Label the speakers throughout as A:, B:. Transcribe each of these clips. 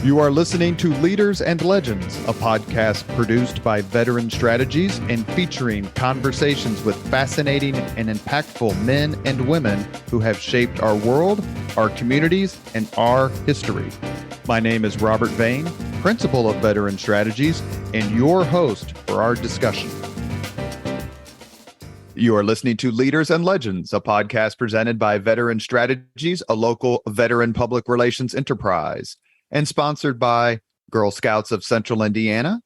A: You are listening to Leaders and Legends, a podcast produced by Veteran Strategies and featuring conversations with fascinating and impactful men and women who have shaped our world, our communities, and our history. My name is Robert Vane, Principal of Veteran Strategies, and your host for our discussion. You are listening to Leaders and Legends, a podcast presented by Veteran Strategies, a local veteran public relations enterprise, and sponsored by Girl Scouts of Central Indiana,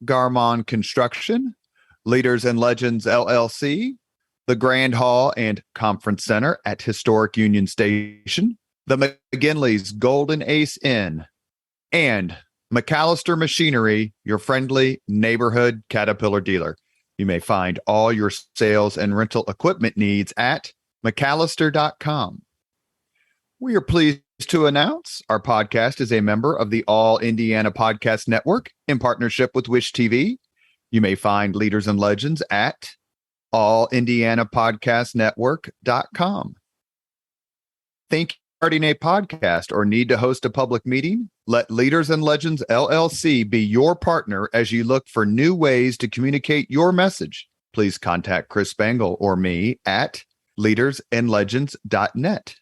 A: Garmon Construction, Leaders and Legends LLC, the Grand Hall and Conference Center at Historic Union Station, the McGinley's Golden Ace Inn, and McAllister Machinery, your friendly neighborhood Caterpillar dealer. You may find all your sales and rental equipment needs at McAllister.com. We are pleased to announce our podcast is a member of the All Indiana Podcast Network in partnership with Wish TV. You may find Leaders and Legends at allindianapodcastnetwork.com. Think you're starting a podcast or need to host a public meeting? Let Leaders and Legends LLC be your partner as you look for new ways to communicate your message. Please contact Chris Spangle or me at leadersandlegends.net.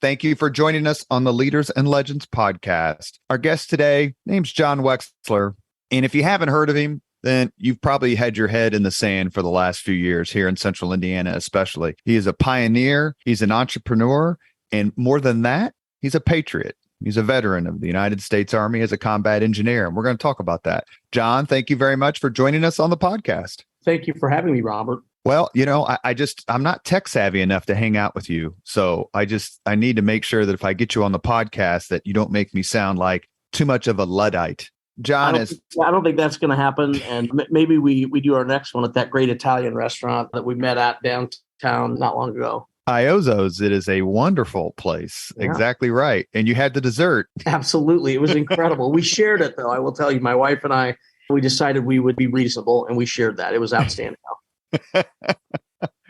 A: Thank you for joining us on the Leaders and Legends podcast. Our guest today, name's John Wechsler. And if you haven't heard of him, then you've probably had your head in the sand for the last few years here in Central Indiana, especially. He is a pioneer, he's an entrepreneur, and more than that, he's a patriot. He's a veteran of the United States Army as a combat engineer, and we're going to talk about that. John, thank you very much for joining us on the podcast.
B: Thank you for having me, Robert.
A: Well, you know, I'm not tech savvy enough to hang out with you. So I need to make sure that if I get you on the podcast, that you don't make me sound like too much of a Luddite. John
B: I don't think that's going to happen. And maybe we do our next one at that great Italian restaurant that we met at downtown not long ago.
A: Iozzo's. It is a wonderful place. Yeah. Exactly right. And you had the dessert.
B: Absolutely. It was incredible. We shared it, though. I will tell you, my wife and I, we decided we would be reasonable, and we shared that. It was outstanding.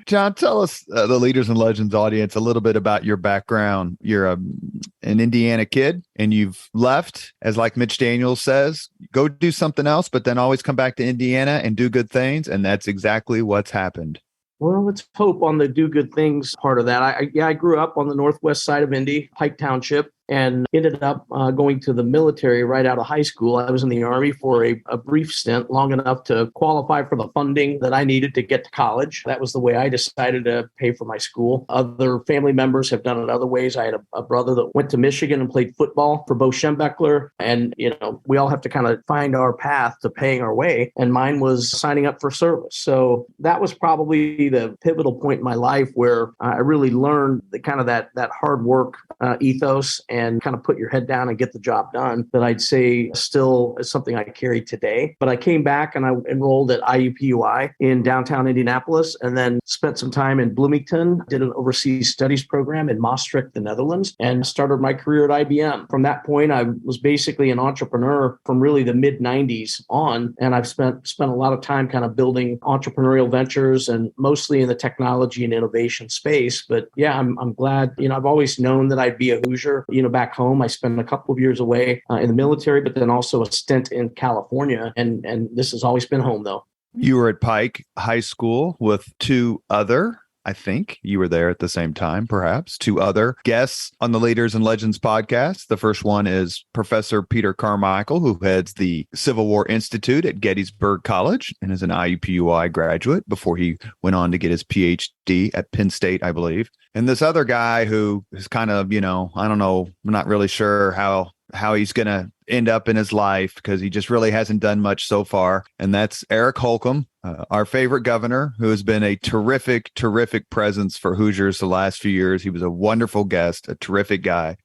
A: John, tell us, the Leaders and Legends audience, a little bit about your background. You're an Indiana kid, and you've left, as like Mitch Daniels says, go do something else, but then always come back to Indiana and do good things. And that's exactly what's happened.
B: Well, let's hope on the do good things part of that. I grew up on the northwest side of Indy, Pike Township, and ended up going to the military right out of high school. I was in the Army for a brief stint, long enough to qualify for the funding that I needed to get to college. That was the way I decided to pay for my school. Other family members have done it other ways. I had a brother that went to Michigan and played football for Bo Schembechler. And, you know, we all have to kind of find our path to paying our way. And mine was signing up for service. So that was probably the pivotal point in my life where I really learned the kind of that hard work ethos and kind of put your head down and get the job done, that I'd say still is something I carry today. But I came back and I enrolled at IUPUI in downtown Indianapolis, and then spent some time in Bloomington, did an overseas studies program in Maastricht, the Netherlands, and started my career at IBM. From that point, I was basically an entrepreneur from really the mid-90s on, and I've spent a lot of time kind of building entrepreneurial ventures, and mostly in the technology and innovation space. But yeah, I'm glad, you know, I've always known that I'd be a Hoosier. You know, back home, I spent a couple of years away in the military, but then also a stint in California. And this has always been home, though.
A: You were at Pike High School with two other, I think you were there at the same time, perhaps, two other guests on the Leaders and Legends podcast. The first one is Professor Peter Carmichael, who heads the Civil War Institute at Gettysburg College and is an IUPUI graduate before he went on to get his PhD at Penn State, I believe. And this other guy who is kind of, you know, I don't know, I'm not really sure how he's going to end up in his life because he just really hasn't done much so far. And that's Eric Holcomb, our favorite governor, who has been a terrific presence for Hoosiers the last few years. He was a wonderful guest, a terrific guy.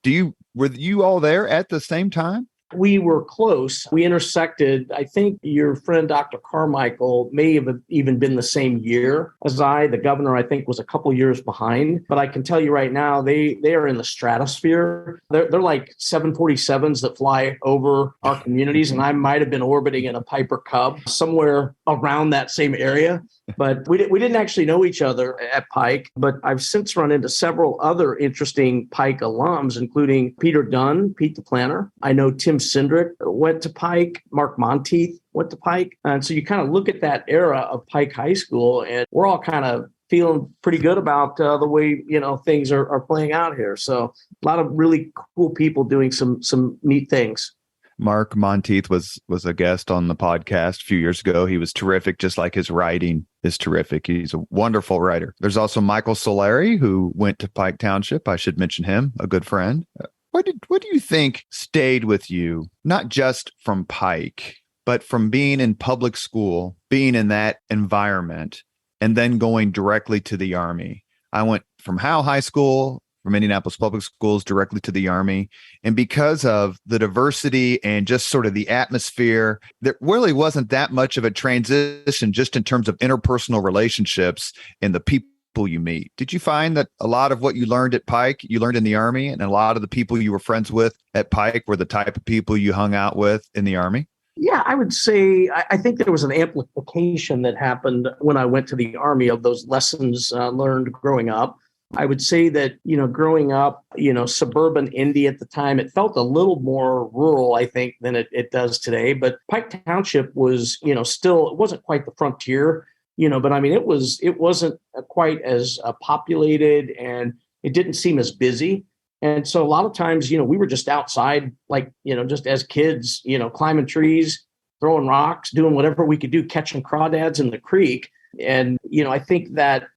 A: Were you all there at the same time?
B: We were close. We intersected. I think your friend, Dr. Carmichael, may have even been the same year as I. The governor, I think, was a couple years behind. But I can tell you right now, they are in the stratosphere. They're like 747s that fly over our communities. And I might have been orbiting in a Piper Cub somewhere around that same area. But we didn't actually know each other at Pike, but I've since run into several other interesting Pike alums, including Peter Dunn, Pete the Planner. I know Tim Cindric went to Pike. Mark Monteith went to Pike. And so you kind of look at that era of Pike High School, and we're all kind of feeling pretty good about the way, things are playing out here. So a lot of really cool people doing some neat things.
A: Mark Monteith was a guest on the podcast a few years ago. He was terrific, just like his writing is terrific. He's a wonderful writer. There's also Michael Solari, who went to Pike Township. I should mention him, a good friend. What do you think stayed with you, not just from Pike, but from being in public school, being in that environment, and then going directly to the Army? I went from Howe High School, from Indianapolis Public Schools, directly to the Army. And because of the diversity and just sort of the atmosphere, there really wasn't that much of a transition just in terms of interpersonal relationships and the people you meet. Did you find that a lot of what you learned at Pike, you learned in the Army, and a lot of the people you were friends with at Pike were the type of people you hung out with in the Army?
B: Yeah, I would say I think there was an amplification that happened when I went to the Army of those lessons learned growing up. I would say that, growing up, suburban Indy at the time, it felt a little more rural, I think, than it does today. But Pike Township was, still, it wasn't quite the frontier, but I mean, it wasn't quite as populated, and it didn't seem as busy. And so a lot of times, we were just outside, like, just as kids, climbing trees, throwing rocks, doing whatever we could do, catching crawdads in the creek. And, I think that,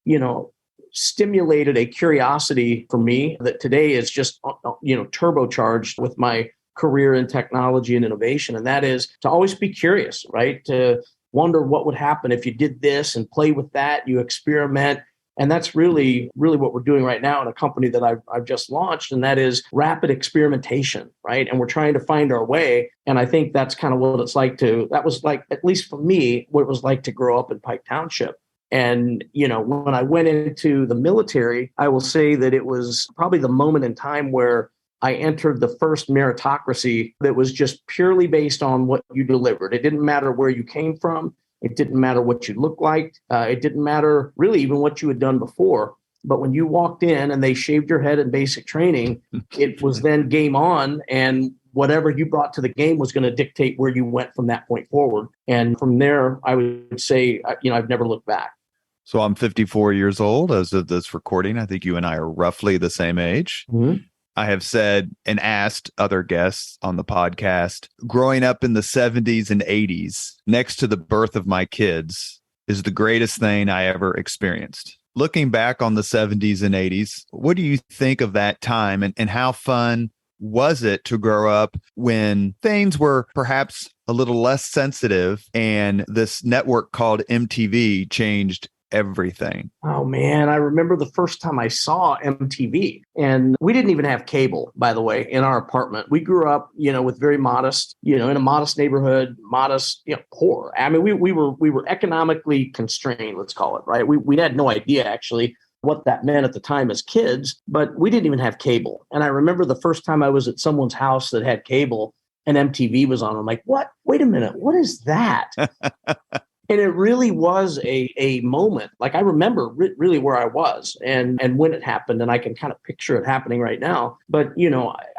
B: stimulated a curiosity for me that today is just, turbocharged with my career in technology and innovation. And that is to always be curious, right? To wonder what would happen if you did this and play with that, you experiment. And that's really, really what we're doing right now in a company that I've just launched. And that is rapid experimentation, right? And we're trying to find our way. And I think that's kind of what that was like, at least for me, what it was like to grow up in Pike Township. And, when I went into the military, I will say that it was probably the moment in time where I entered the first meritocracy that was just purely based on what you delivered. It didn't matter where you came from. It didn't matter what you looked like. It didn't matter really even what you had done before. But when you walked in and they shaved your head in basic training, it was then game on. And whatever you brought to the game was going to dictate where you went from that point forward. And from there, I would say, I've never looked back.
A: So I'm 54 years old as of this recording. I think you and I are roughly the same age.
B: Mm-hmm.
A: I have said and asked other guests on the podcast, growing up in the 70s and 80s, next to the birth of my kids, is the greatest thing I ever experienced. Looking back on the 70s and 80s, what do you think of that time, and how fun was it to grow up when things were perhaps a little less sensitive and this network called MTV changed everything?
B: Oh, man. I remember the first time I saw MTV, and we didn't even have cable, by the way, in our apartment. We grew up, with very modest, in a modest neighborhood, modest, poor. I mean, we were economically constrained, let's call it, right? We had no idea actually what that meant at the time as kids, but we didn't even have cable. And I remember the first time I was at someone's house that had cable and MTV was on. I'm like, what? Wait a minute. What is that? And it really was a moment. Like I remember really where I was and when it happened, and I can kind of picture it happening right now. But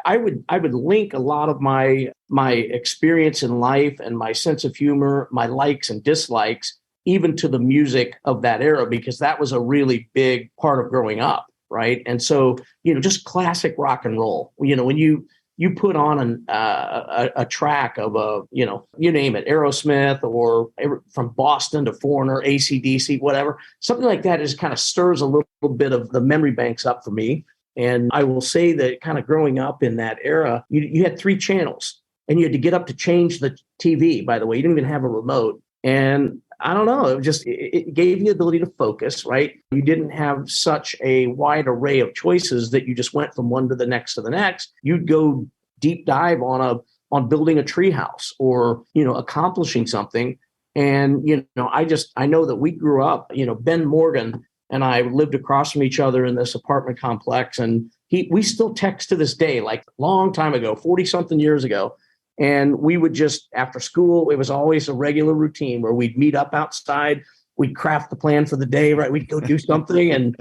B: I would link a lot of my experience in life and my sense of humor, my likes and dislikes, even to the music of that era, because that was a really big part of growing up, right? And so just classic rock and roll. When you put on a track of you name it, Aerosmith or from Boston to Foreigner, AC/DC, whatever, something like that just kind of stirs a little bit of the memory banks up for me. And I will say that kind of growing up in that era, you had 3 channels and you had to get up to change the TV, by the way. You didn't even have a remote. And I don't know, it gave you the ability to focus, right? You didn't have such a wide array of choices that you just went from one to the next to the next. You'd go deep dive on building a treehouse or, accomplishing something. And, I know that we grew up, Ben Morgan and I lived across from each other in this apartment complex. And we still text to this day, like a long time ago, 40 something years ago. And we would just, after school, it was always a regular routine where we'd meet up outside, we'd craft the plan for the day, right? We'd go do something, and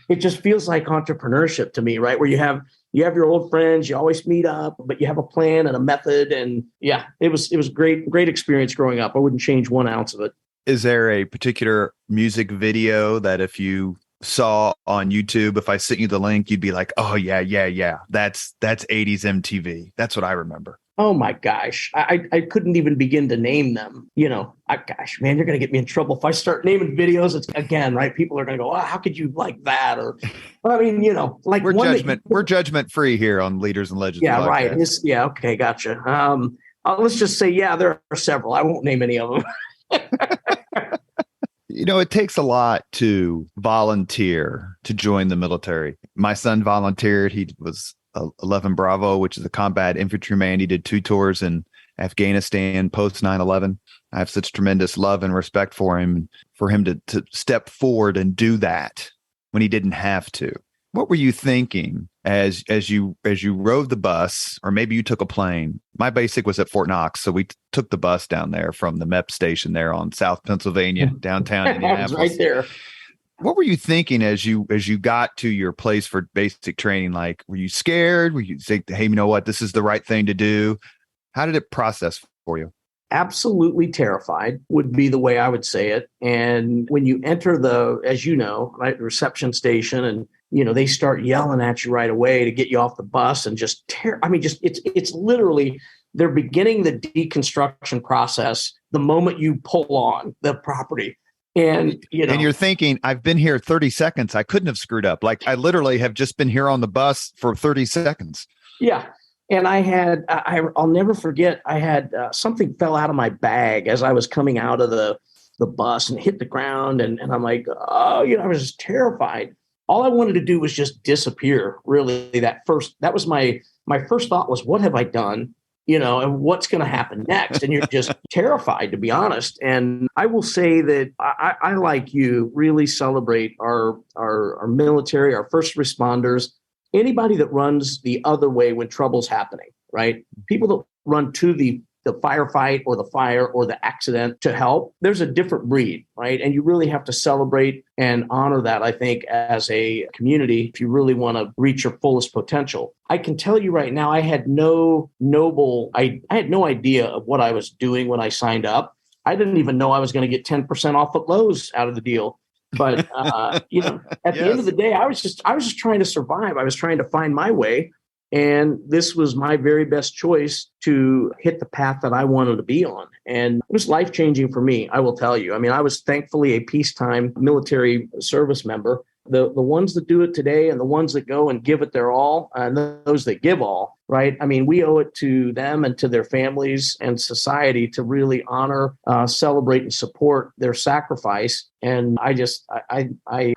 B: it just feels like entrepreneurship to me, right? Where you have your old friends, you always meet up, but you have a plan and a method. And yeah, it was great experience growing up. I wouldn't change 1 ounce of it.
A: Is there a particular music video that if you saw on YouTube, if I sent you the link, you'd be like, oh yeah. That's 80s MTV. That's what I remember.
B: Oh my gosh. I couldn't even begin to name them. Gosh, man, you're going to get me in trouble. If I start naming videos, it's again, right? People are going to go, oh, how could you like that? Or, I mean, like
A: we're judgment free here on Leaders and Legends.
B: Yeah.
A: podcast.
B: Right. Okay. Gotcha. Let's just say, yeah, there are several. I won't name any of them.
A: It takes a lot to volunteer to join the military. My son volunteered. He was 11 Bravo, which is a combat infantryman. He did 2 tours in Afghanistan post 9/11. I have such tremendous love and respect for him to step forward and do that when he didn't have to. What were you thinking as you rode the bus, or maybe you took a plane? My basic was at Fort Knox, so we took the bus down there from the MEP station there on South Pennsylvania, downtown Indianapolis.
B: Right there.
A: What were you thinking as you got to your place for basic training? Like, were you scared? Were you think, hey, you know what, this is the right thing to do? How did it process for you?
B: Absolutely terrified would be the way I would say it. And when you enter as you know, right, the reception station, and they start yelling at you right away to get you off the bus, and it's literally they're beginning the deconstruction process the moment you pull on the property. And
A: you're thinking, I've been here 30 seconds. I couldn't have screwed up. Like, I literally have just been here on the bus for 30 seconds.
B: Yeah. And I'll never forget, I had something fell out of my bag as I was coming out of the bus and hit the ground. And I'm like, oh, I was just terrified. All I wanted to do was just disappear. Really, that was my first thought was, what have I done? And what's going to happen next? And you're just terrified, to be honest. And I will say that I like you, really celebrate our military, our first responders, anybody that runs the other way when trouble's happening, right? People that run to the firefight or the fire or the accident to help, there's a different breed, right? And you really have to celebrate and honor that, I think, as a community, if you really want to reach your fullest potential. I can tell you right now, I had no idea of what I was doing when I signed up. I didn't even know I was going to get 10% off at Lowe's out of the deal. But at the end of the day, I was just trying to survive. I was trying to find my way. And this was my very best choice to hit the path that I wanted to be on. And it was life-changing for me, I will tell you. I mean, I was thankfully a peacetime military service member. The ones that do it today and the ones that go and give it their all, and those that give all, right? I mean, we owe it to them and to their families and society to really honor, celebrate, and support their sacrifice. And I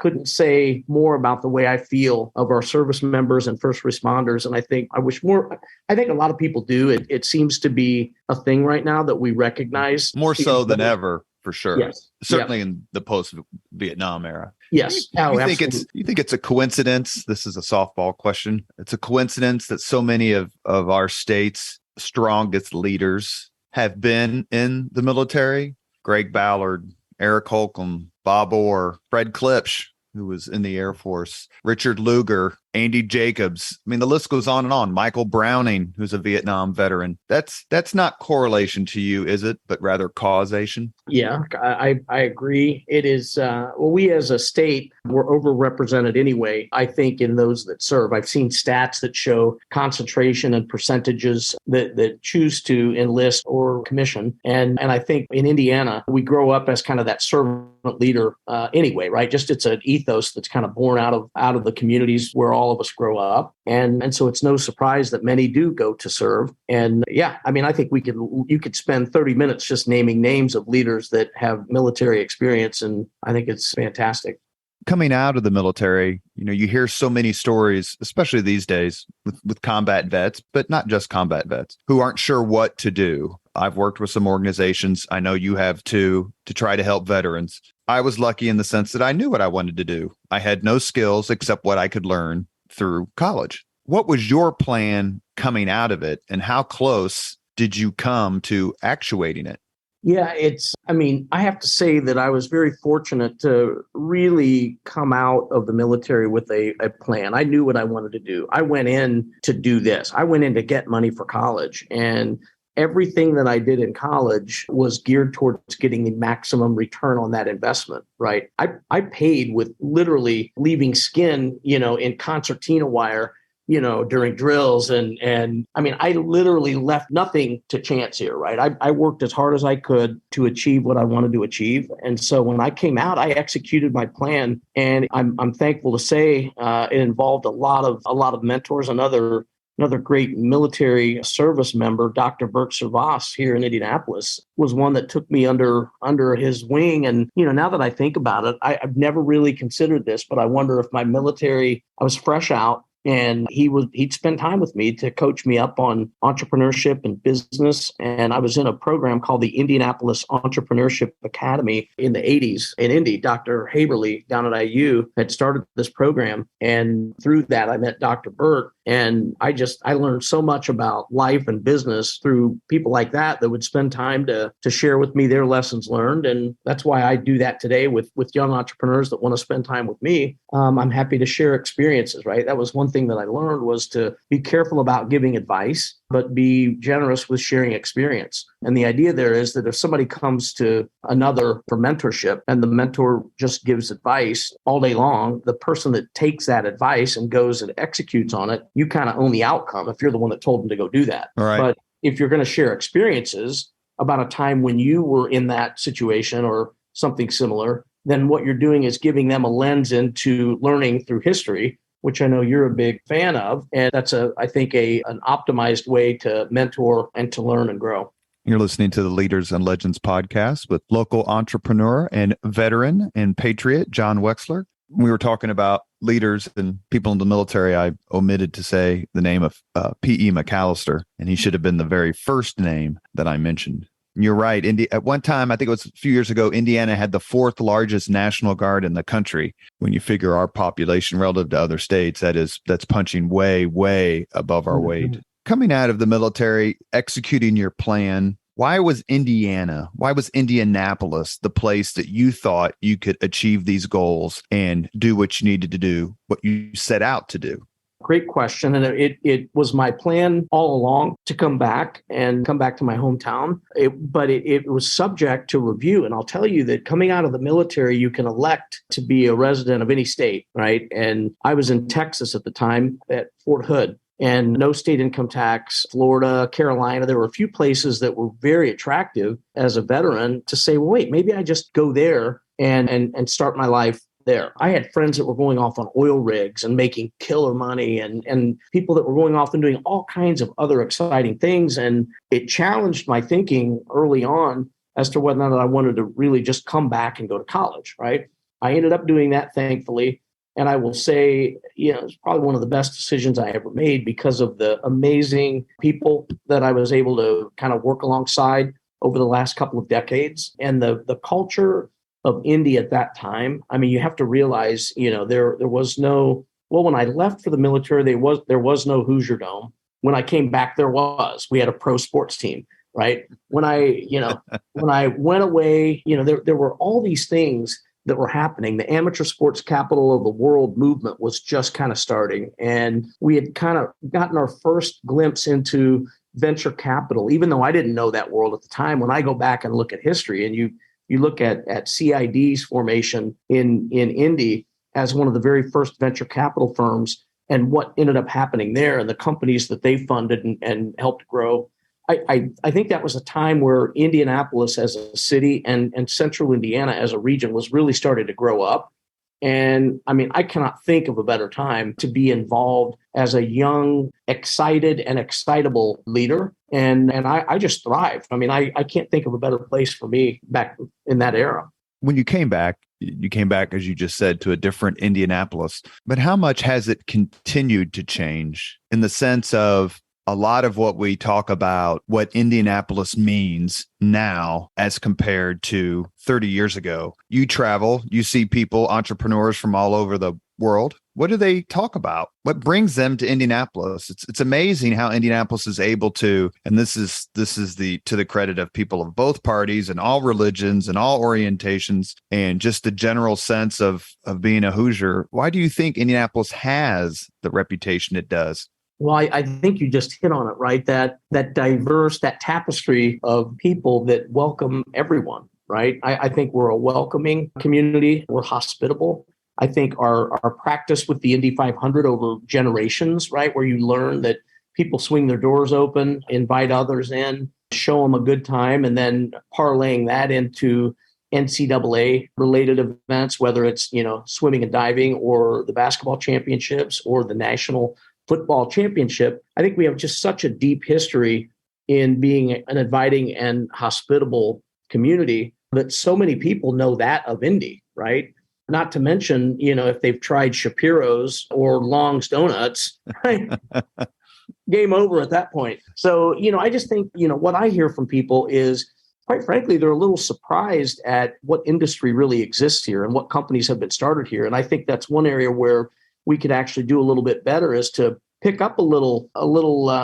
B: couldn't say more about the way I feel of our service members and first responders. And I think a lot of people do. It seems to be a thing right now that we recognize.
A: More so than ever, for sure.
B: Yes.
A: Certainly in the post-Vietnam era.
B: Yes.
A: You think it's a coincidence? This is a softball question. It's a coincidence that so many of our state's strongest leaders have been in the military. Greg Ballard, Eric Holcomb, Bob Orr, Fred Klipsch, who was in the Air Force, Richard Lugar, Andy Jacobs. I mean, the list goes on and on. Michael Browning, who's a Vietnam veteran. That's not correlation to you, is it? But rather causation?
B: Yeah, I agree. It is, we as a state, we're overrepresented anyway, I think, in those that serve. I've seen stats that show concentration and percentages that choose to enlist or commission. And I think in Indiana, we grow up as kind of that servant leader anyway, right? Just it's an ethos that's kind of born out of the communities where all of us grow up. And so it's no surprise that many do go to serve. And yeah, I mean, I think you could spend 30 minutes just naming names of leaders that have military experience. And I think it's fantastic.
A: Coming out of the military, you hear so many stories, especially these days with combat vets, but not just combat vets, who aren't sure what to do. I've worked with some organizations, I know you have too, to try to help veterans. I was lucky in the sense that I knew what I wanted to do. I had no skills except what I could learn through college. What was your plan coming out of it, and how close did you come to actuating it?
B: Yeah, I have to say that I was very fortunate to really come out of the military with a plan. I knew what I wanted to do. I went in to do this. I went in to get money for college. And everything that I did in college was geared towards getting the maximum return on that investment, right? I paid with literally leaving skin, in concertina wire, during drills. And I mean, I literally left nothing to chance here, right? I worked as hard as I could to achieve what I wanted to achieve. And so when I came out, I executed my plan. And I'm thankful to say it involved a lot of mentors. Another great military service member, Dr. Wechsler here in Indianapolis, was one that took me under his wing. And, now that I think about it, I've never really considered this, but I wonder if I was fresh out, and he'd spend time with me to coach me up on entrepreneurship and business. And I was in a program called the Indianapolis Entrepreneurship Academy in the 80s in Indy. Dr. Haberly down at IU had started this program. And through that, I met Dr. Burt. And I learned so much about life and business through people like that would spend time to share with me their lessons learned. And that's why I do that today with young entrepreneurs that want to spend time with me. I'm happy to share experiences, right? That was one thing that I learned, was to be careful about giving advice, but be generous with sharing experience. And the idea there is that if somebody comes to another for mentorship and the mentor just gives advice all day long, the person that takes that advice and goes and executes on it, you kind of own the outcome if you're the one that told them to go do that.
A: All right.
B: But if you're going to share experiences about a time when you were in that situation or something similar, then what you're doing is giving them a lens into learning through history, which I know you're a big fan of. And that's I think an optimized way to mentor and to learn and grow.
A: You're listening to the Leaders and Legends podcast with local entrepreneur and veteran and patriot, John Wechsler. We were talking about leaders and people in the military. I omitted to say the name of P.E. McAllister, and he should have been the very first name that I mentioned. You're right. At one time, I think it was a few years ago, Indiana had the fourth largest National Guard in the country. When you figure our population relative to other states, that's punching way, way above our weight. Coming out of the military, executing your plan, why was Indianapolis the place that you thought you could achieve these goals and do what you needed to do, what you set out to do?
B: Great question. And it was my plan all along to come back to my hometown. But it was subject to review. And I'll tell you that coming out of the military, you can elect to be a resident of any state, right? And I was in Texas at the time at Fort Hood, and no state income tax, Florida, Carolina. There were a few places that were very attractive as a veteran to say, well, wait, maybe I just go there and start my life there. I had friends that were going off on oil rigs and making killer money, and people that were going off and doing all kinds of other exciting things. And it challenged my thinking early on as to whether or not I wanted to really just come back and go to college, right? I ended up doing that, thankfully. And I will say, it's probably one of the best decisions I ever made because of the amazing people that I was able to kind of work alongside over the last couple of decades. And the culture of Indy at that time, I mean, you have to realize, there was no, well, when I left for the military, there was no Hoosier Dome. When I came back, we had a pro sports team, right? When I went away, there were all these things that were happening. The amateur sports capital of the world movement was just kind of starting. And we had kind of gotten our first glimpse into venture capital, even though I didn't know that world at the time. When I go back and look at history, and you look at CID's formation in Indy as one of the very first venture capital firms, and what ended up happening there and the companies that they funded and helped grow. I think that was a time where Indianapolis as a city and central Indiana as a region was really starting to grow up. And I mean, I cannot think of a better time to be involved as a young, excited and excitable leader. And I just thrived. I mean, I can't think of a better place for me back in that era.
A: When you came back, as you just said, to a different Indianapolis. But how much has it continued to change in the sense of a lot of what we talk about, what Indianapolis means now as compared to 30 years ago? You travel, you see people, entrepreneurs from all over the world. What do they talk about? What brings them to Indianapolis? It's amazing how Indianapolis is able to, and this is the to the credit of people of both parties and all religions and all orientations and just the general sense of being a Hoosier. Why do you think Indianapolis has the reputation it does?
B: Well, I think you just hit on it, right? That diverse, that tapestry of people that welcome everyone, right? I think we're a welcoming community. We're hospitable. I think our practice with the Indy 500 over generations, right, where you learn that people swing their doors open, invite others in, show them a good time, and then parlaying that into NCAA related events, whether it's, swimming and diving or the basketball championships or the national football championship. I think we have just such a deep history in being an inviting and hospitable community that so many people know that of Indy, right? Not to mention, if they've tried Shapiro's or Long's Donuts, right? Game over at that point. So, I just think, what I hear from people is, quite frankly, they're a little surprised at what industry really exists here and what companies have been started here. And I think that's one area where we could actually do a little bit better, is to pick up a little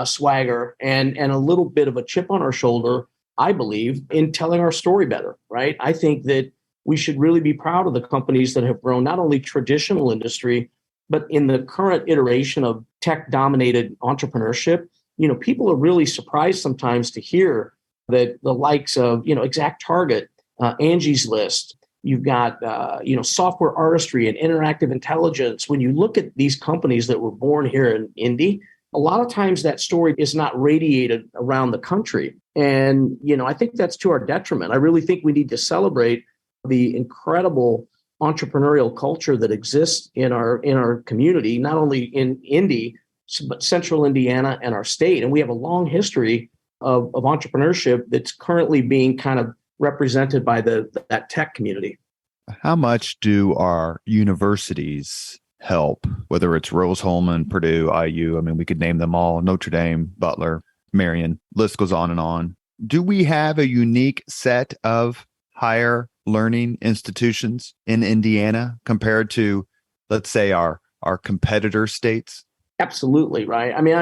B: swagger and a little bit of a chip on our shoulder, I believe, in telling our story better, right? I think that we should really be proud of the companies that have grown not only traditional industry, but in the current iteration of tech-dominated entrepreneurship. People are really surprised sometimes to hear that the likes of, Exact Target, Angie's List, you've got, software artistry and interactive intelligence. When you look at these companies that were born here in Indy, a lot of times that story is not radiated around the country. And, I think that's to our detriment. I really think we need to celebrate the incredible entrepreneurial culture that exists in our community, not only in Indy, but central Indiana and our state. And we have a long history of entrepreneurship that's currently being kind of represented by that tech community.
A: How much do our universities help, whether it's Rose-Hulman, Purdue, IU? I mean, we could name them all, Notre Dame, Butler, Marion, list goes on and on. Do we have a unique set of higher learning institutions in Indiana compared to, let's say, our competitor states?
B: Absolutely, right. I mean,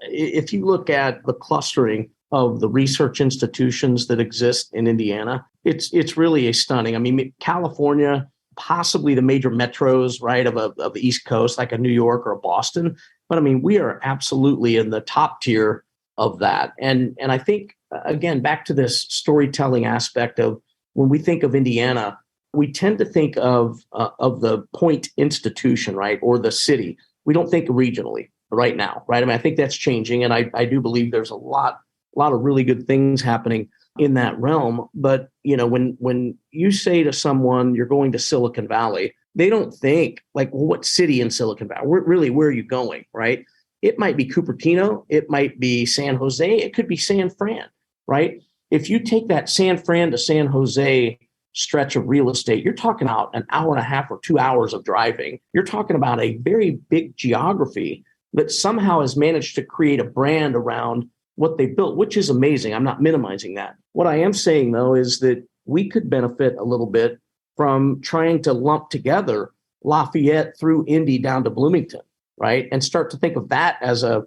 B: if you look at the clustering of the research institutions that exist in Indiana, it's really stunning. I mean, California, possibly the major metros, right, of the East Coast, like a New York or a Boston. But I mean, we are absolutely in the top tier of that. And I think, again, back to this storytelling aspect of, when we think of Indiana, we tend to think of the point institution, right, or the city. We don't think regionally right now, right? I mean, I think that's changing, and I do believe there's a lot of really good things happening in that realm. But when you say to someone you're going to Silicon Valley, they don't think like, well, what city in Silicon Valley? Where are you going, right? It might be Cupertino, it might be San Jose, it could be San Fran, right? If you take that San Fran to San Jose stretch of real estate, you're talking about an hour and a half or 2 hours of driving. You're talking about a very big geography that somehow has managed to create a brand around what they built, which is amazing. I'm not minimizing that. What I am saying, though, is that we could benefit a little bit from trying to lump together Lafayette through Indy down to Bloomington, right? And start to think of that as a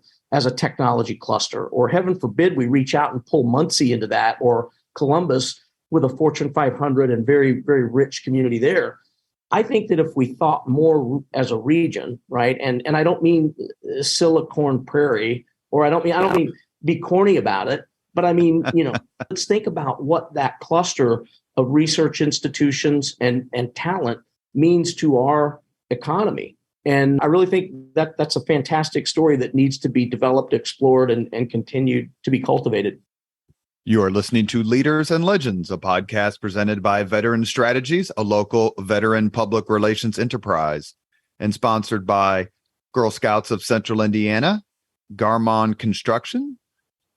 B: technology cluster, or heaven forbid we reach out and pull Muncie into that, or Columbus with a Fortune 500 and very, very rich community there. I think that if we thought more as a region, right, and I don't mean Silicon Prairie, or I don't mean be corny about it, but I mean, let's think about what that cluster of research institutions and talent means to our economy. And I really think that that's a fantastic story that needs to be developed, explored, and continued to be cultivated.
A: You are listening to Leaders and Legends, a podcast presented by Veteran Strategies, a local veteran public relations enterprise, and sponsored by Girl Scouts of Central Indiana, Garmon Construction,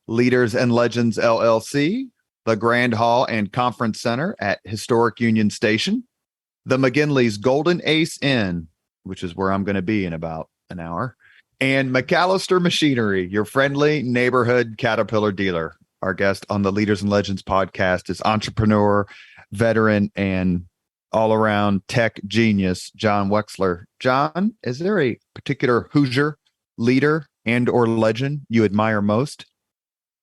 A: Leaders and Legends LLC, the Grand Hall and Conference Center at Historic Union Station, the McGinley's Golden Ace Inn, which is where I'm going to be in about an hour, and McAllister Machinery, your friendly neighborhood Caterpillar dealer. Our guest on the Leaders and Legends podcast is entrepreneur, veteran, and all around tech genius, John Wechsler. John, is there a particular Hoosier leader and or legend you admire most?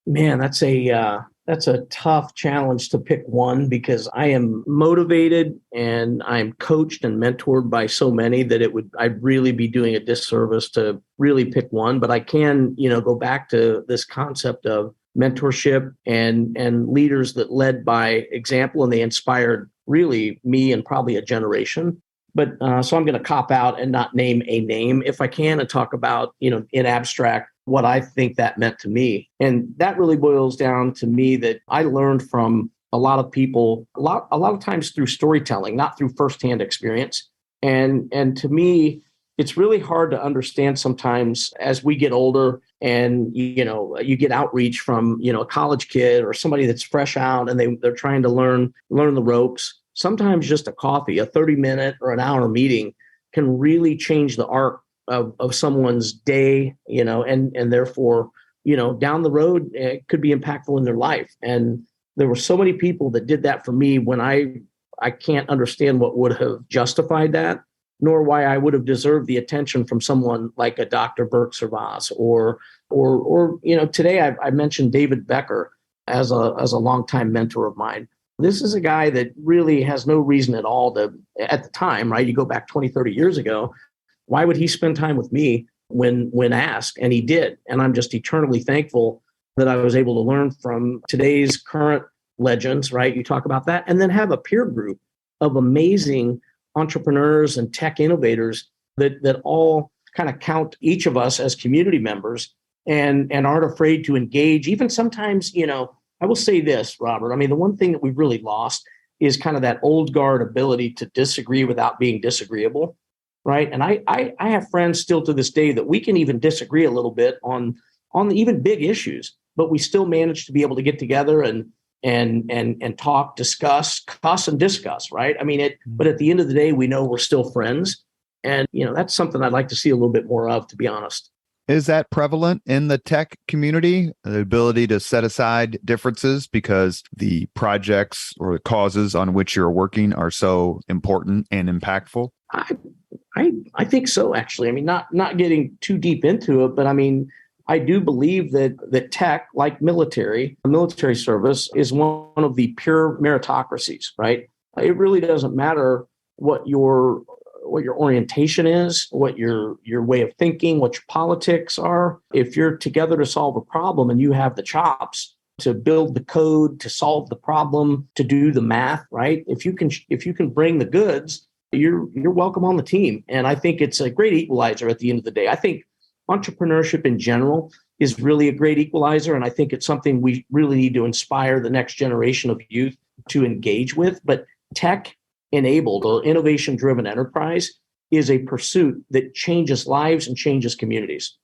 B: Man, that's a tough challenge to pick one because I am motivated and I'm coached and mentored by so many that I'd really be doing a disservice to really pick one. But I can, go back to this concept of mentorship and leaders that led by example, and they inspired really me and probably a generation. But so I'm going to cop out and not name a name if I can, and talk about, in abstract, what I think that meant to me. And that really boils down to me that I learned from a lot of people, a lot of times through storytelling, not through firsthand experience. And to me, it's really hard to understand sometimes as we get older and, you get outreach from, a college kid or somebody that's fresh out and they're trying to learn the ropes. Sometimes just a coffee, a 30-minute or an hour meeting can really change the arc of someone's day, and therefore, down the road, it could be impactful in their life. And there were so many people that did that for me when I can't understand what would have justified that, nor why I would have deserved the attention from someone like a Dr. Burke Servaz or today I mentioned David Becker as a longtime mentor of mine. This is a guy that really has no reason at all to, at the time, right? You go back 20, 30 years ago, why would he spend time with me when asked? And he did. And I'm just eternally thankful that I was able to learn from today's current legends, right? You talk about that, and then have a peer group of amazing entrepreneurs and tech innovators that all kind of count each of us as community members and aren't afraid to engage. Even sometimes, I will say this, Robert. I mean, the one thing that we've really lost is kind of that old guard ability to disagree without being disagreeable, right? And I have friends still to this day that we can even disagree a little bit on even big issues, but we still manage to be able to get together and talk, discuss, cuss, and discuss, right? I mean, but at the end of the day, we know we're still friends, and that's something I'd like to see a little bit more of, to be honest.
A: Is that prevalent in the tech community, the ability to set aside differences because the projects or the causes on which you're working are so important and impactful?
B: I think so, actually. I mean, not getting too deep into it, but I mean, I do believe that tech, like military service, is one of the pure meritocracies, right? It really doesn't matter what your orientation is, what your way of thinking, what your politics are. If you're together to solve a problem and you have the chops to build the code, to solve the problem, to do the math, right? If you can bring the goods, you're welcome on the team. And I think it's a great equalizer at the end of the day. I think entrepreneurship in general is really a great equalizer. And I think it's something we really need to inspire the next generation of youth to engage with. But tech enabled or innovation driven enterprise is a pursuit that changes lives and changes communities.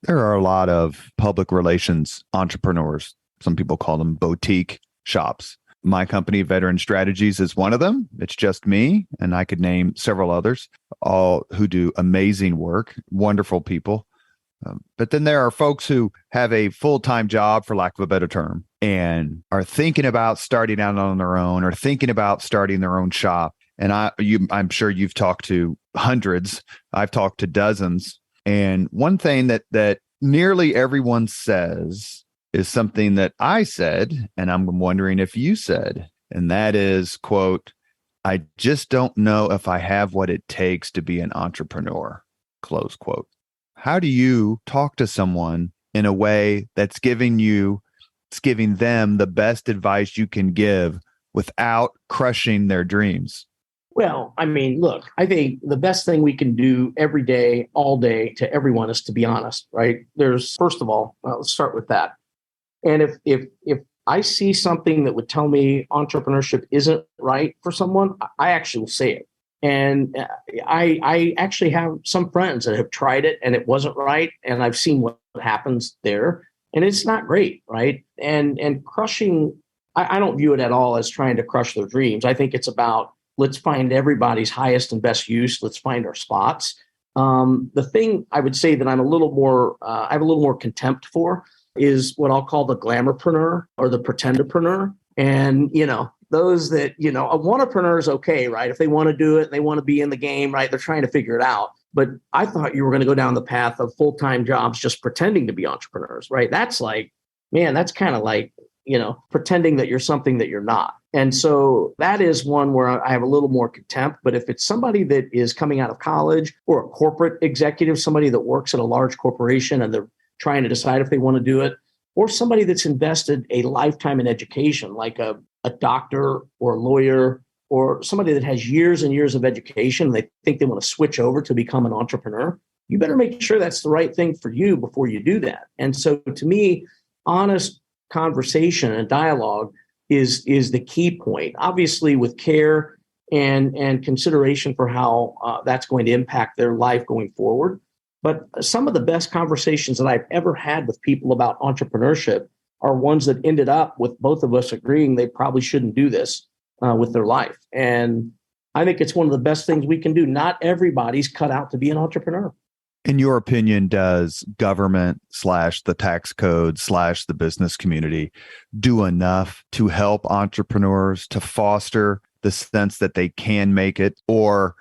A: There are a lot of public relations entrepreneurs. Some people call them boutique shops. My company, Veteran Strategies, is one of them. It's just me, and I could name several others, all who do amazing work, wonderful people. But then there are folks who have a full-time job, for lack of a better term, and are thinking about starting out on their own or thinking about starting their own shop. And I'm sure you've talked to hundreds. I've talked to dozens. And one thing that nearly everyone says is something that I said, and I'm wondering if you said, and that is, quote, "I just don't know if I have what it takes to be an entrepreneur," close quote. How do you talk to someone in a way that's giving them the best advice you can give without crushing their dreams?
B: Well, I mean, look, I think the best thing we can do every day, all day to everyone is to be honest, right? First of all, let's start with that. And if I see something that would tell me entrepreneurship isn't right for someone, I actually will say it. And I actually have some friends that have tried it and it wasn't right. And I've seen what happens there. And it's not great, right? And crushing, I don't view it at all as trying to crush their dreams. I think it's about, let's find everybody's highest and best use. Let's find our spots. The thing I would say that I have a little more contempt for is what I'll call the glamourpreneur or the pretenderpreneur. And, those that, a entrepreneur is okay, right? If they want to do it, they want to be in the game, right? They're trying to figure it out. But I thought you were going to go down the path of full-time jobs just pretending to be entrepreneurs, right? That's like, man, that's kind of like, pretending that you're something that you're not. And so that is one where I have a little more contempt. But if it's somebody that is coming out of college or a corporate executive, somebody that works at a large corporation and they're trying to decide if they want to do it, or somebody that's invested a lifetime in education, like a doctor or a lawyer, or somebody that has years and years of education, and they think they want to switch over to become an entrepreneur, you better make sure that's the right thing for you before you do that. And so to me, honest conversation and dialogue is the key point, obviously with care and consideration for how that's going to impact their life going forward. But some of the best conversations that I've ever had with people about entrepreneurship are ones that ended up with both of us agreeing they probably shouldn't do this with their life. And I think it's one of the best things we can do. Not everybody's cut out to be an entrepreneur.
A: In your opinion, does government / the tax code / the business community do enough to help entrepreneurs to foster the sense that they can make it? Or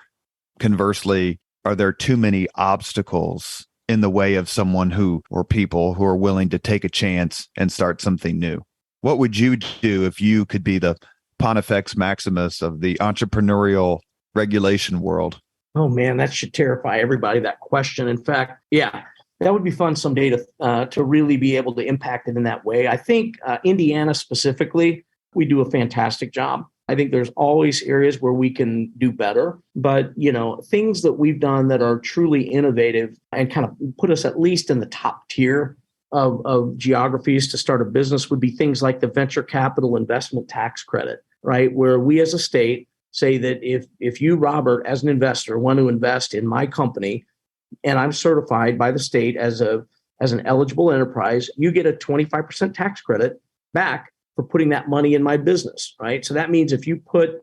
A: conversely, are there too many obstacles in the way of someone or people who are willing to take a chance and start something new? What would you do if you could be the Pontifex Maximus of the entrepreneurial regulation world?
B: Oh, man, that should terrify everybody, that question. In fact, yeah, that would be fun someday to really be able to impact it in that way. I think Indiana specifically, we do a fantastic job. I think there's always areas where we can do better, but things that we've done that are truly innovative and kind of put us at least in the top tier of geographies to start a business would be things like the venture capital investment tax credit, right? Where we as a state say that if you, Robert, as an investor, want to invest in my company, and I'm certified by the state as an eligible enterprise, you get a 25% tax credit back for putting that money in my business, right? So that means if you put,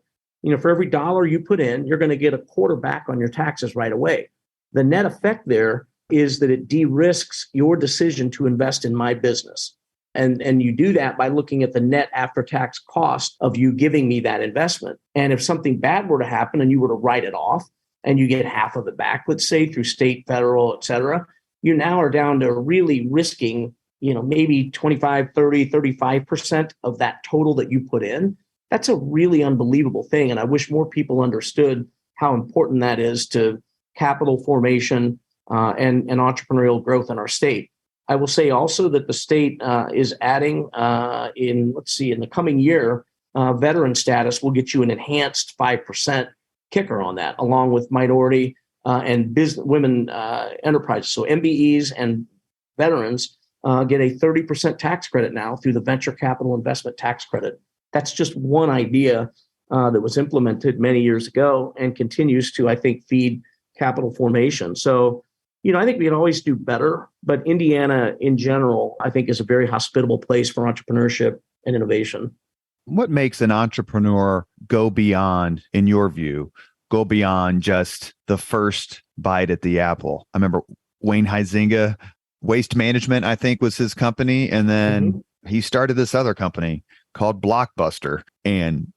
B: for every dollar you put in, you're going to get a quarter back on your taxes right away. The net effect there is that it de-risks your decision to invest in my business. And you do that by looking at the net after-tax cost of you giving me that investment. And if something bad were to happen and you were to write it off and you get half of it back, let's say through state, federal, et cetera, you now are down to really risking, maybe 25, 30, 35% of that total that you put in. That's a really unbelievable thing. And I wish more people understood how important that is to capital formation and entrepreneurial growth in our state. I will say also that the state is adding in the coming year, veteran status will get you an enhanced 5% kicker on that, along with minority and women enterprises. So MBEs and veterans get a 30% tax credit now through the venture capital investment tax credit. That's just one idea that was implemented many years ago and continues to, I think, feed capital formation. So I think we can always do better, but Indiana in general, I think, is a very hospitable place for entrepreneurship and innovation.
A: What makes an entrepreneur go beyond, in your view, just the first bite at the apple? I remember Wayne Huizinga, Waste Management, I think, was his company. And then he started this other company called Blockbuster. And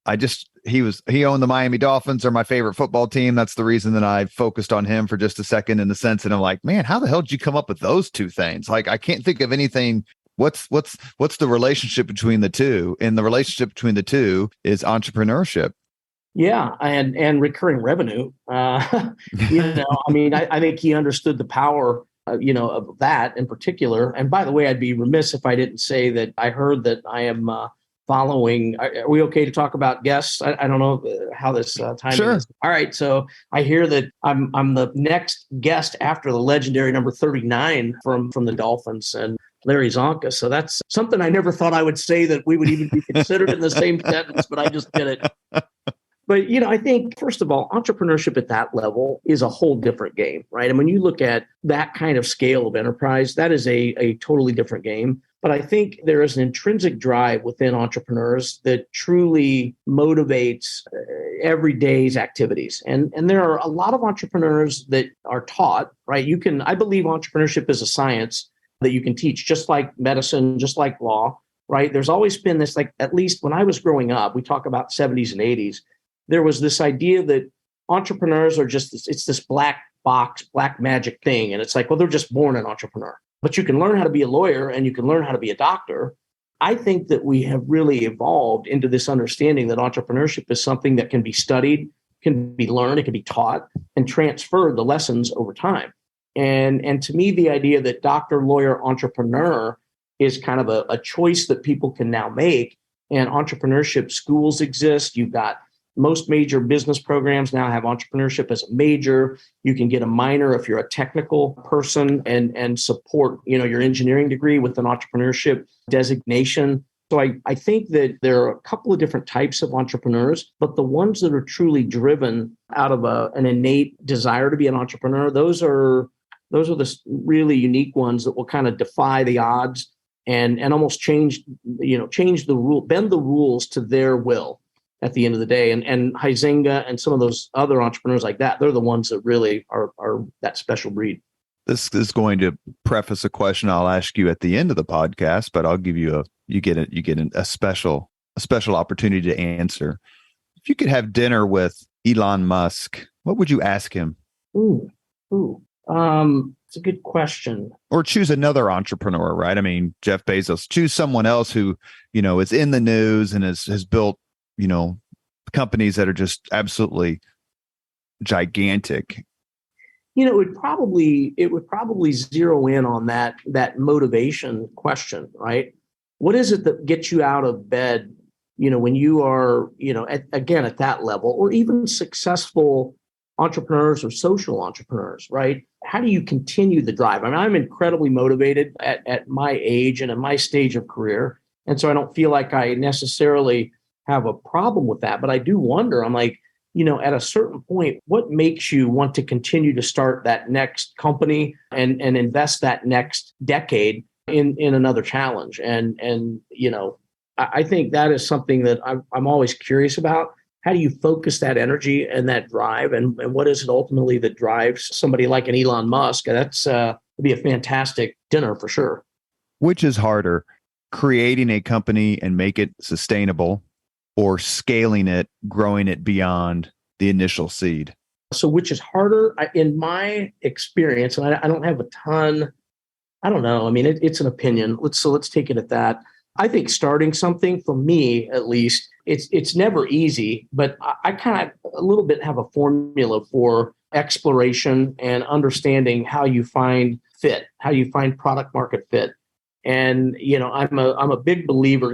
A: he owned the Miami Dolphins. They're my favorite football team. That's the reason that I focused on him for just a second in the sense. And I'm like, man, how the hell did you come up with those two things? Like, I can't think of anything. What's the relationship between the two? And the relationship between the two is entrepreneurship.
B: Yeah. And recurring revenue. I think he understood the power of that in particular. And by the way, I'd be remiss if I didn't say that I heard that I am following. Are we okay to talk about guests? I don't know how this timing
A: Sure.
B: is. All right. So I hear that I'm the next guest after the legendary number 39 from the Dolphins and Larry Zonka. So that's something I never thought I would say, that we would even be considered in the same sentence, but I just did it. But, I think, first of all, entrepreneurship at that level is a whole different game, right? And when you look at that kind of scale of enterprise, that is a totally different game. But I think there is an intrinsic drive within entrepreneurs that truly motivates every day's activities. And there are a lot of entrepreneurs that are taught, right? I believe entrepreneurship is a science that you can teach, just like medicine, just like law, right? There's always been this, like, at least when I was growing up, we talk about 70s and 80s, there was this idea that entrepreneurs are just, it's this black box, black magic thing. And it's like, well, they're just born an entrepreneur, but you can learn how to be a lawyer and you can learn how to be a doctor. I think that we have really evolved into this understanding that entrepreneurship is something that can be studied, can be learned, it can be taught and transferred the lessons over time. And to me, the idea that doctor, lawyer, entrepreneur is kind of a choice that people can now make. And entrepreneurship schools exist. You've got most major business programs now have entrepreneurship as a major. You can get a minor if you're a technical person and support, your engineering degree with an entrepreneurship designation. So I think that there are a couple of different types of entrepreneurs, but the ones that are truly driven out of an innate desire to be an entrepreneur, those are the really unique ones that will kind of defy the odds and almost change the rule, bend the rules to their will at the end of the day. And Huizenga and some of those other entrepreneurs like that, they're the ones that really are that special breed.
A: This is going to preface a question I'll ask you at the end of the podcast, but I'll give you a special opportunity to answer. If you could have dinner with Elon Musk, what would you ask him?
B: It's a good question.
A: Or choose another entrepreneur, right? I mean, Jeff Bezos. Choose someone else who, is in the news and has built, companies that are just absolutely gigantic.
B: It would probably zero in on that motivation question, right? What is it that gets you out of bed, when you are, at that level, or even successful entrepreneurs or social entrepreneurs, right? How do you continue the drive? I mean, I'm incredibly motivated at my age and at my stage of career. And so I don't feel like I necessarily have a problem with that, but I do wonder, I'm like, at a certain point, what makes you want to continue to start that next company and invest that next decade in another challenge? And I think that is something that I'm always curious about. How do you focus that energy and that drive? And what is it ultimately that drives somebody like an Elon Musk? That's would be a fantastic dinner for sure.
A: Which is harder, creating a company and make it sustainable, or scaling it, growing it beyond the initial seed?
B: So which is harder? In my experience, and I don't have a ton, I don't know. I mean, it's an opinion. Let's take it at that. I think starting something, for me at least, it's never easy, but I kind of a little bit have a formula for exploration and understanding how you find fit, how you find product market fit. And I'm a big believer.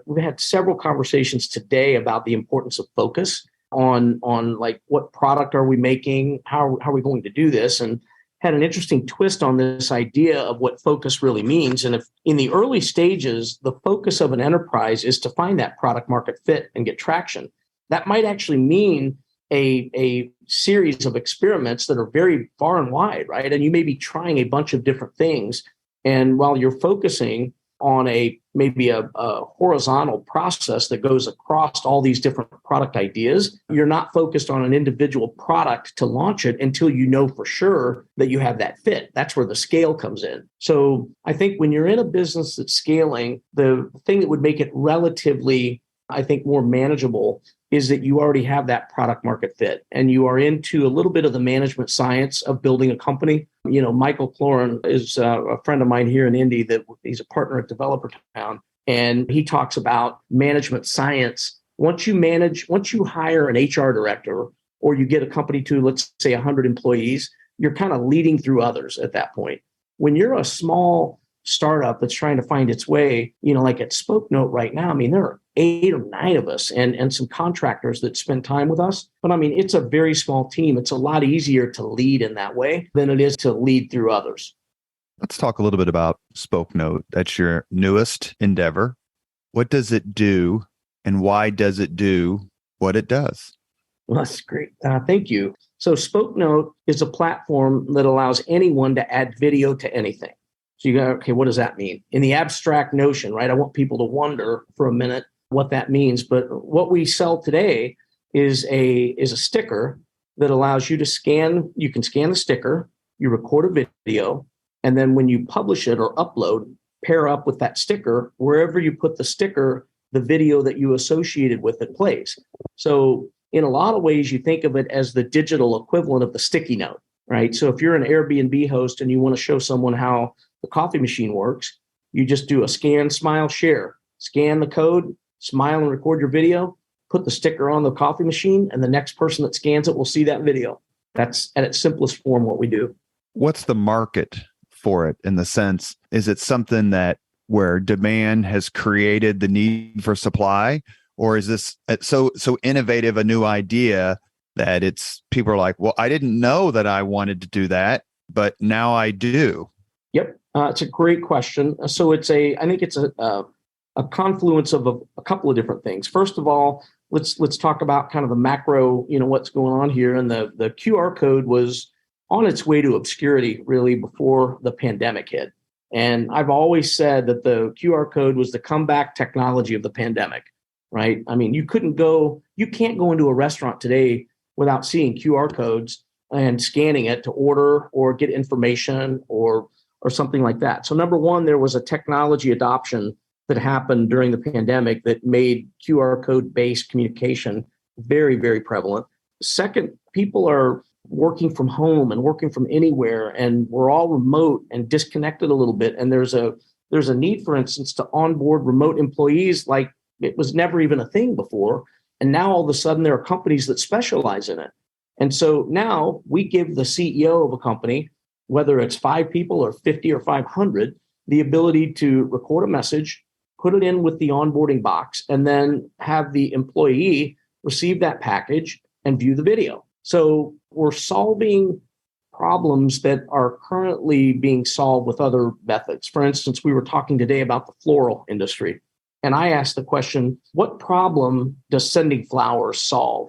B: We've had several conversations today about the importance of focus on like, what product are we making, how are we going to do this, and had an interesting twist on this idea of what focus really means. And if in the early stages, the focus of an enterprise is to find that product market fit and get traction, that might actually mean a series of experiments that are very far and wide, right? And you may be trying a bunch of different things. And while you're focusing on maybe a horizontal process that goes across all these different product ideas, you're not focused on an individual product to launch it until you know for sure that you have that fit. That's where the scale comes in. So I think when you're in a business that's scaling, the thing that would make it relatively, I think, more manageable is that you already have that product market fit and you are into a little bit of the management science of building a company. Michael Cloran is a friend of mine here in Indy that he's a partner at Developer Town. And he talks about management science. Once you hire an HR director or you get a company to, let's say, 100 employees, you're kind of leading through others at that point. When you're a small startup that's trying to find its way, like at Spokenote right now, I mean, there are 8 or 9 of us and some contractors that spend time with us. But I mean, it's a very small team. It's a lot easier to lead in that way than it is to lead through others.
A: Let's talk a little bit about Spokenote. That's your newest endeavor. What does it do and why does it do what it does?
B: Well, that's great. Thank you. So Spokenote is a platform that allows anyone to add video to anything. So you go, okay, what does that mean? In the abstract notion, right? I want people to wonder for a minute what that means. But what we sell today is a sticker that allows you to scan. You can scan the sticker, you record a video, and then when you publish it or upload, pair up with that sticker. Wherever you put the sticker, the video that you associated with it plays. So in a lot of ways, you think of it as the digital equivalent of the sticky note, right? So if you're an Airbnb host and you want to show someone how the coffee machine works, you just do a scan, smile, share. Scan the code, smile and record your video, put the sticker on the coffee machine, and the next person that scans it will see that video. That's at its simplest form what we do.
A: What's the market for it in the sense, is it something that where demand has created the need for supply? Or is this so innovative a new idea that it's people are like, well, I didn't know that I wanted to do that, but now I do?
B: Yep. It's a great question. So I think it's a confluence of a couple of different things. First of all, let's talk about kind of the macro, what's going on here. And the QR code was on its way to obscurity really before the pandemic hit. And I've always said that the QR code was the comeback technology of the pandemic, right? I mean, you can't go into a restaurant today without seeing QR codes and scanning it to order or get information or something like that. So number one, there was a technology adoption that happened during the pandemic that made QR code-based communication very, very prevalent. Second, people are working from home and working from anywhere, and we're all remote and disconnected a little bit. And there's a need, for instance, to onboard remote employees like it was never even a thing before. And now all of a sudden there are companies that specialize in it. And so now we give the CEO of a company, whether it's 5 people or 50 or 500, the ability to record a message, put it in with the onboarding box, and then have the employee receive that package and view the video. So we're solving problems that are currently being solved with other methods. For instance, we were talking today about the floral industry. And I asked the question, what problem does sending flowers solve?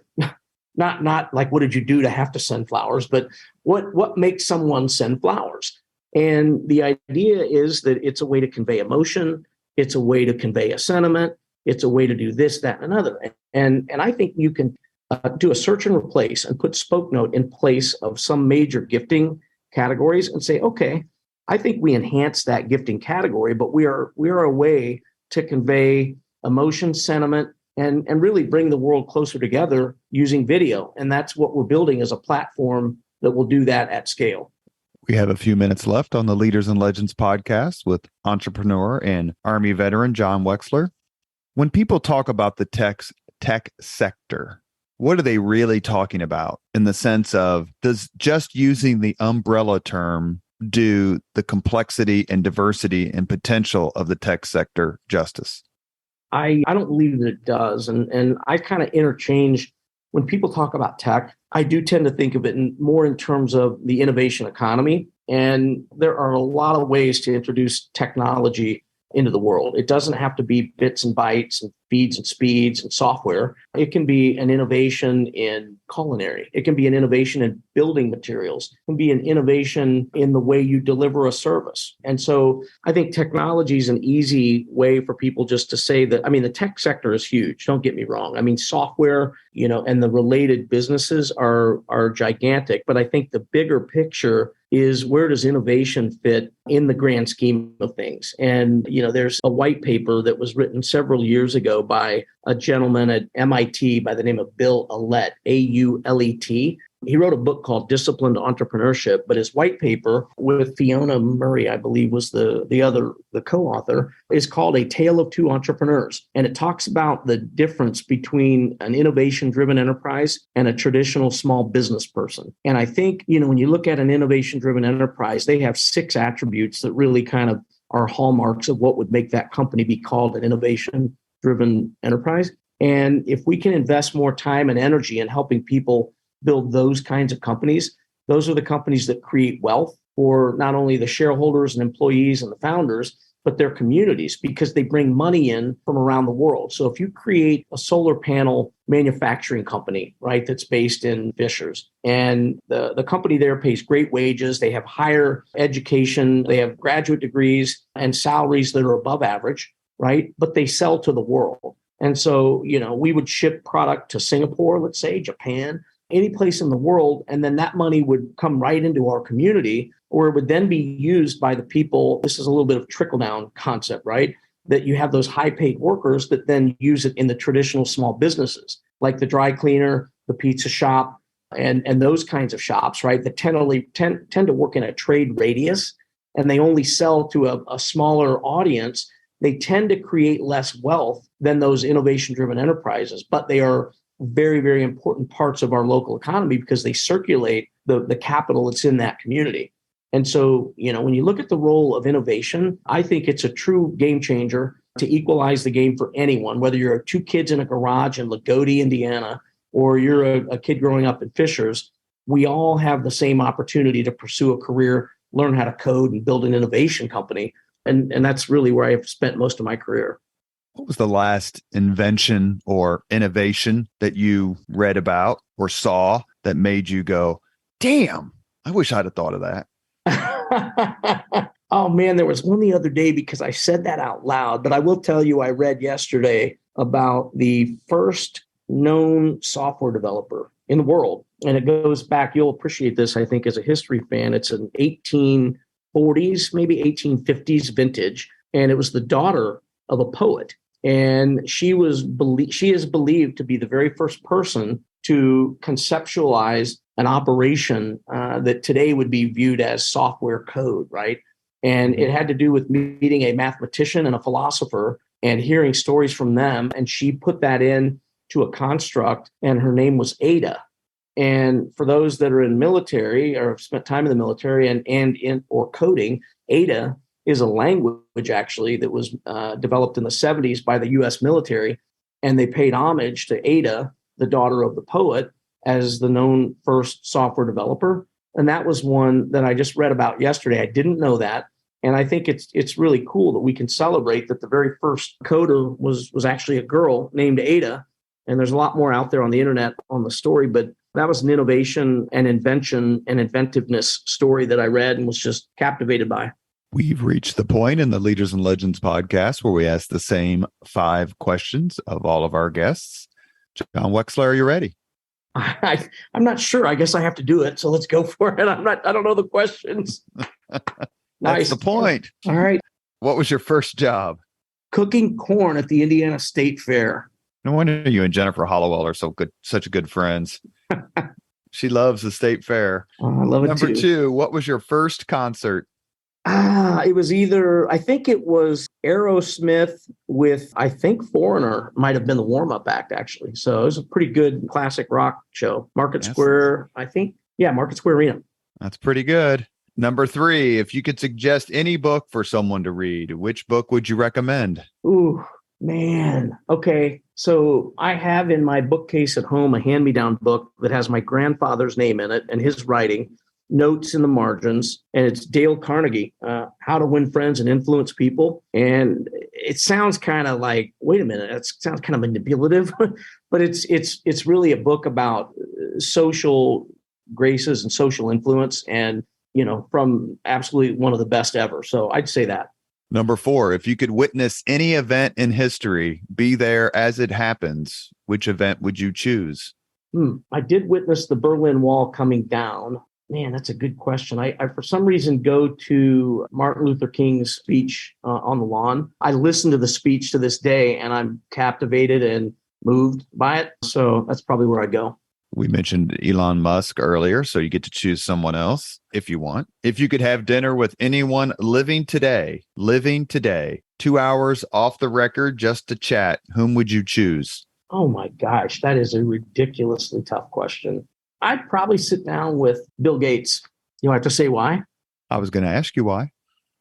B: Not like, what did you do to have to send flowers, but what makes someone send flowers? And the idea is that it's a way to convey emotion. It's a way to convey a sentiment. It's a way to do this, that, and another. And I think you can do a search and replace and put Spokenote in place of some major gifting categories and say, okay, I think we enhance that gifting category, but we are a way to convey emotion, sentiment, and really bring the world closer together using video. And that's what we're building as a platform that will do that at scale.
A: We have a few minutes left on the Leaders and Legends podcast with entrepreneur and Army veteran John Wechsler. When people talk about the tech sector, what are they really talking about in the sense of, does just using the umbrella term do the complexity and diversity and potential of the tech sector justice?
B: I don't believe that it does. And I kind of interchange when people talk about tech, I do tend to think of it more in terms of the innovation economy. And there are a lot of ways to introduce technology into the world. It doesn't have to be bits and bytes and feeds and speeds and software. It can be an innovation in culinary. It can be an innovation in building materials. It can be an innovation in the way you deliver a service. And so I think technology is an easy way for people just to say that, I mean, the tech sector is huge. Don't get me wrong. I mean, software, and the related businesses are gigantic. But I think the bigger picture is, where does innovation fit in the grand scheme of things? And, there's a white paper that was written several years ago by a gentleman at MIT by the name of Bill Aulet, A-U-L-E-T. He wrote a book called Disciplined Entrepreneurship, but his white paper with Fiona Murray, I believe was the co-author, is called A Tale of Two Entrepreneurs. And it talks about the difference between an innovation-driven enterprise and a traditional small business person. And I think, when you look at an innovation-driven enterprise, they have 6 attributes that really kind of are hallmarks of what would make that company be called an innovation-driven enterprise. And if we can invest more time and energy in helping people build those kinds of companies, those are the companies that create wealth for not only the shareholders and employees and the founders, but their communities, because they bring money in from around the world. So if you create a solar panel manufacturing company, right, that's based in Fishers, and the company there pays great wages, they have higher education, they have graduate degrees and salaries that are above average, right, but they sell to the world. And so, we would ship product to Singapore, let's say, Japan, any place in the world. And then that money would come right into our community, or it would then be used by the people. This is a little bit of trickle down concept, right? That you have those high paid workers that then use it in the traditional small businesses, like the dry cleaner, the pizza shop, and those kinds of shops, right? That tend to work in a trade radius, and they only sell to a smaller audience. They tend to create less wealth than those innovation-driven enterprises, but they are very, very important parts of our local economy because they circulate the capital that's in that community. And so, when you look at the role of innovation, I think it's a true game changer to equalize the game for anyone, whether you're two kids in a garage in Lagodi, Indiana, or you're a kid growing up in Fishers. We all have the same opportunity to pursue a career, learn how to code, and build an innovation company. And that's really where I've spent most of my career.
A: What was the last invention or innovation that you read about or saw that made you go, damn, I wish I'd have thought of that?
B: Oh, man, there was one the other day because I said that out loud. But I will tell you, I read yesterday about the first known software developer in the world. And it goes back, you'll appreciate this, I think, as a history fan. It's an 1840s, maybe 1850s vintage. And it was the daughter of a poet. And she is believed to be the very first person to conceptualize an operation that today would be viewed as software code, right? And it had to do with meeting a mathematician and a philosopher and hearing stories from them. And she put that in to a construct, and her name was Ada. And for those that are in military or have spent time in the military and in or coding, Ada is a language actually that was developed in the 70s by the U.S. military, and they paid homage to Ada, the daughter of the poet, as the known first software developer. And that was one that I just read about yesterday. I didn't know that. And I think it's really cool that we can celebrate that the very first coder was actually a girl named Ada. And there's a lot more out there on the internet on the story, but that was an innovation and invention and inventiveness story that I read and was just captivated by.
A: We've reached the point in the Leaders and Legends podcast where we ask the same 5 questions of all of our guests. John Wechsler, are you ready?
B: I'm not sure. I guess I have to do it. So let's go for it. I don't know the questions.
A: That's the point.
B: All right.
A: What was your first job?
B: Cooking corn at the Indiana State Fair.
A: No wonder you and Jennifer Hollowell are such good friends. She loves the state fair.
B: I love it too.
A: Number 2, what was your first concert?
B: It was I think it was Aerosmith with, I think Foreigner might have been the warm-up act, actually. So it was a pretty good classic rock show. Market Square, I think. Yeah, Market Square Arena.
A: That's pretty good. Number 3, if you could suggest any book for someone to read, which book would you recommend?
B: Ooh, man. Okay. So I have in my bookcase at home a hand-me-down book that has my grandfather's name in it and his writing, notes in the margins, and it's Dale Carnegie, How to Win Friends and Influence People. And it sounds kind of like, wait a minute, that sounds kind of manipulative, but it's really a book about social graces and social influence, and from absolutely one of the best ever. So I'd say that.
A: Number 4, if you could witness any event in history, be there as it happens, which event would you choose?
B: I did witness the Berlin Wall coming down. Man, that's a good question. I for some reason go to Martin Luther King's speech on the lawn. I listen to the speech to this day, and I'm captivated and moved by it. So that's probably where I go.
A: We mentioned Elon Musk earlier, so you get to choose someone else if you want. If you could have dinner with anyone living today, 2 hours off the record just to chat, whom would you choose?
B: Oh my gosh, that is a ridiculously tough question. I'd probably sit down with Bill Gates. You have to say why?
A: I was going to ask you why.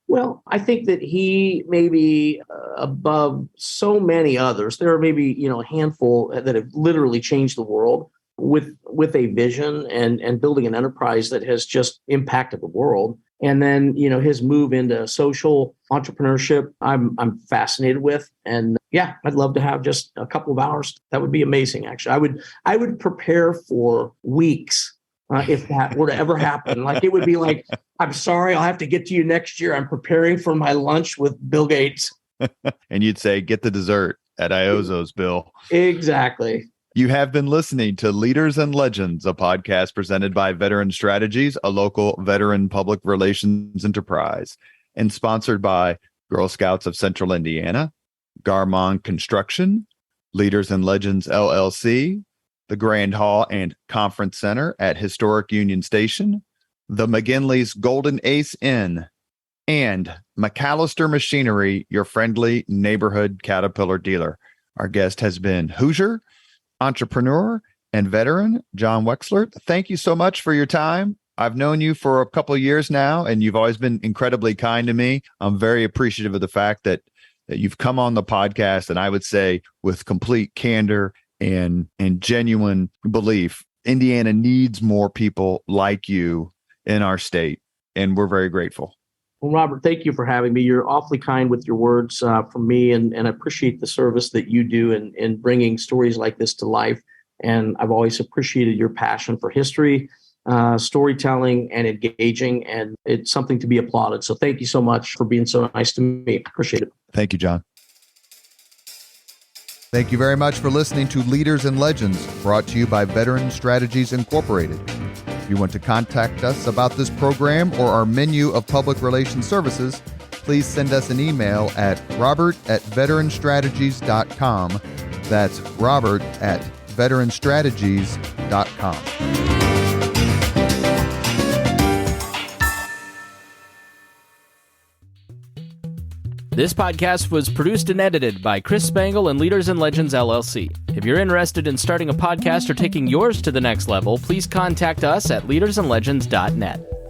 B: Well, I think that he may be above so many others. There are maybe, a handful that have literally changed the world with a vision and building an enterprise that has just impacted the world. And then, his move into social entrepreneurship, I'm fascinated with. And yeah, I'd love to have just a couple of hours. That would be amazing, actually. I would prepare for weeks if that were to ever happen. Like, it would be like, I'm sorry, I'll have to get to you next year. I'm preparing for my lunch with Bill Gates.
A: And you'd say, get the dessert at Iozo's, Bill.
B: Exactly.
A: You have been listening to Leaders and Legends, a podcast presented by Veteran Strategies, a local veteran public relations enterprise, and sponsored by Girl Scouts of Central Indiana, Garmong Construction, Leaders and Legends LLC, the Grand Hall and Conference Center at Historic Union Station, the McGinley's Golden Ace Inn, and McAllister Machinery, your friendly neighborhood Caterpillar dealer. Our guest has been Hoosier, entrepreneur, and veteran John Wechsler. Thank you so much for your time. I've known you for a couple of years now, and you've always been incredibly kind to me. I'm very appreciative of the fact that you've come on the podcast, and I would say with complete candor and genuine belief, Indiana needs more people like you in our state, and we're very grateful.
B: Well, Robert, thank you for having me. You're awfully kind with your words from me, and I appreciate the service that you do in bringing stories like this to life. And I've always appreciated your passion for history, storytelling, and engaging, and it's something to be applauded. So thank you so much for being so nice to me. Appreciate it.
A: Thank you, John. Thank you very much for listening to Leaders and Legends, brought to you by Veteran Strategies Incorporated. If you want to contact us about this program or our menu of public relations services, please send us an email at robert@veteranstrategies.com. That's robert@veteranstrategies.com.
C: This podcast was produced and edited by Chris Spangle and Leaders and Legends LLC. If you're interested in starting a podcast or taking yours to the next level, please contact us at leadersandlegends.net.